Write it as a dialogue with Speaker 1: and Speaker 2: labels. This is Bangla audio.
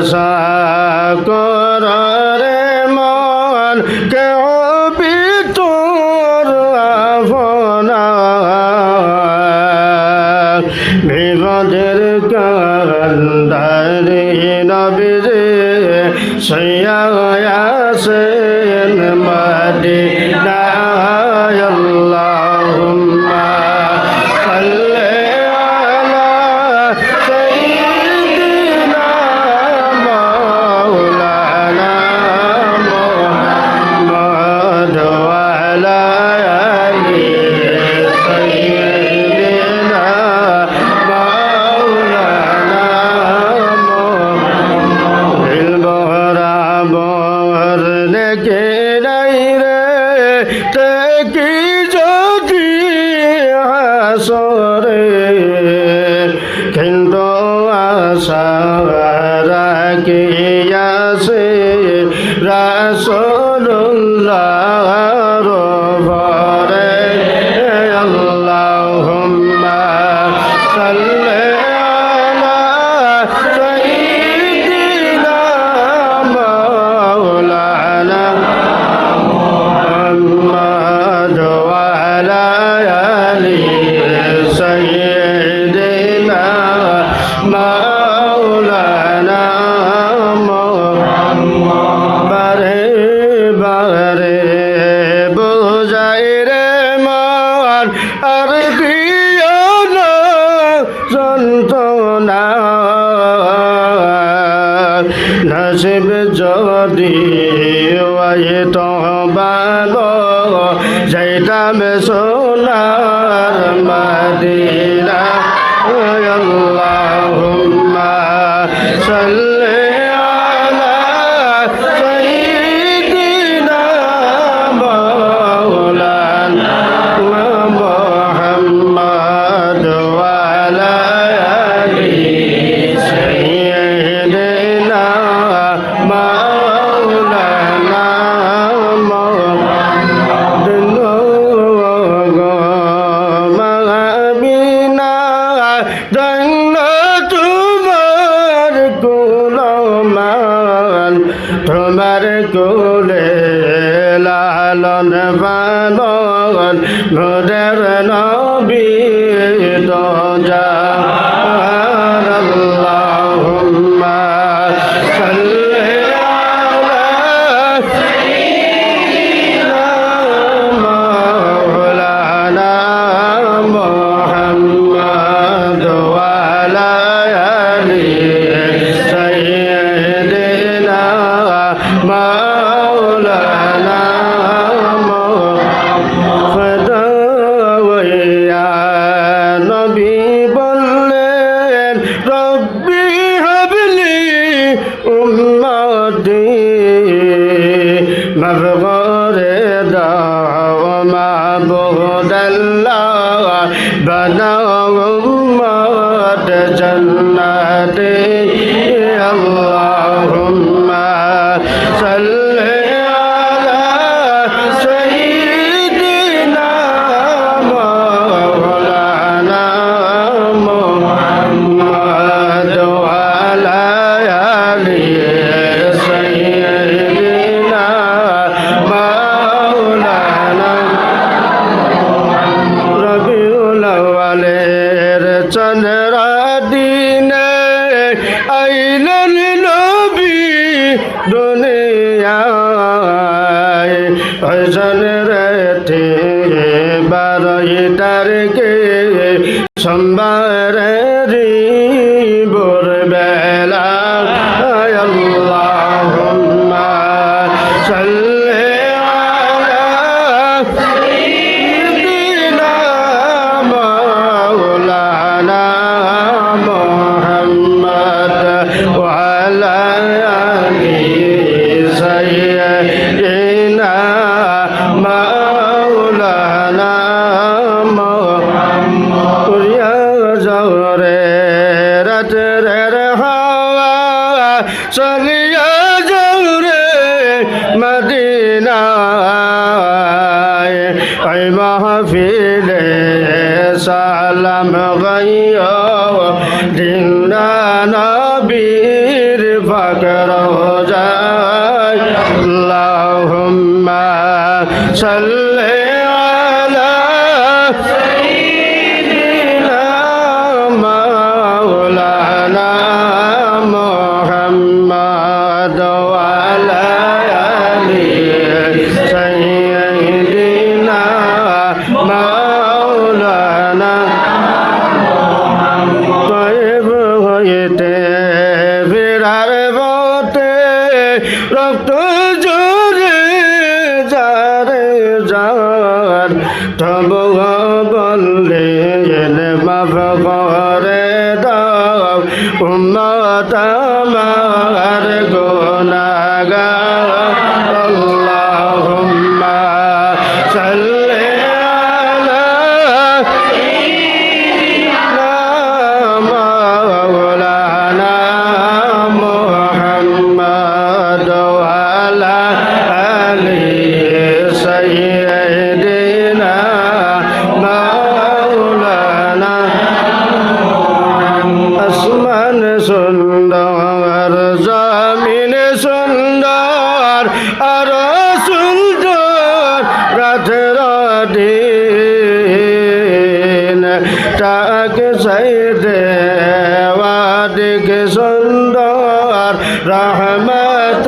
Speaker 1: আশা করে মন কেউ তোর আপনা বিপদের কান্দারি নবীরে সৈয়া আছেন মদিনায় আল্লাহুম্মা সাল্লি আলা সাইয়্যিদিনা মাওলানা মুহাম্মদ ওয়া আলা আলি সাইয়্যিদিনা মাওলানা মুহাম্মদ বরাবর নেকে নাই রে তেকি যদি হাসরে কিন্তু আশা রাখিয়াছে রাসূলুল্লাহর উপরে আল্লাহুম্মা সাল্লি আলা সাইয়্যিদিনা মাওলানা মুহাম্মদ ওয়া আলা আলি সাইয়্যিদিনা মাওলানা মুহাম্মদ বারে বারে বুঝাই রে মান আর দিও না যন্ত্রণা নসিব যদি তো ভালো যাইতাম সোনার মদিনা আল্লাহুম্মা সাল্লি আলা সাইয়্যিদিনা মাওলানা মুহাম্মদ ওয়া আলা আলি সাইয়্যিদিনা মাওলানা মুহাম্মদ মাবিনা জন্য তোমার গুণমান তোমার কোলে লালন পালন মোদের নবী তো জান আল্লাহুম্মা সাল্লি আলা সাইয়্যিদিনা মাওলানা মুহাম্মদ ওয়া আলা আলি সাইয়্যিদিনা মাওলানা মুহাম্মদ ওয়া নবী বললেন রব্বি হাবলি উম্মতি মাফ করে দাও মাবুদাল্লাহ বানাও উম্মত জান্নাতে আল্লাহুম্মা সাল্লি আলা সাইয়্যিদিনা মাওলানা মুহাম্মদ ওয়া আলা আলি সাইয়্যিদিনা মাওলানা রবিউল আউয়ালের চন্দ্রা দিনে আইলেন নবী দুনিয়ায় হজন রাতে 12 তারিখে সোমবারের ভোরবেলা আল্লাহুম্মা সাল্লি আলা সাইয়্যিদিনা মাওলানা মুহাম্মদ ওয়া আলা আলি সাইয়্যিদিনা মাওলানা মুহাম্মদ ইয়া জওরে রাতের হাওয়া চলিয়া জওরে মদিনায় ওই মাহফিলে সালাম গাইও দিনা নবীর পাক রোজায় আল্লাহুম্মা সাল্লি আলা সাইয়্যিদিনা মাওলানা মুহাম্মদ ওয়া আলা আলি সাইয়্যিদিনা মাওলানা তয়েব হইতে ফেরার পথে রক্ত জোরে যারে যার তবু বললে মাফ করে দাও উম্মত আমার গুনাহগার আল্লাহুম্মা সাল্লি আলা সাইয়্যিদিনা মাওলানা মুহাম্মদ ওয়া আলা আলি সাইয়্যিদিনা মাওলানা আসমান সুন্দর জমিন সুন্দর আর সুন্দর রাতের দিন তাকে সাইদে ওয়াদিক সুন্দর রহমত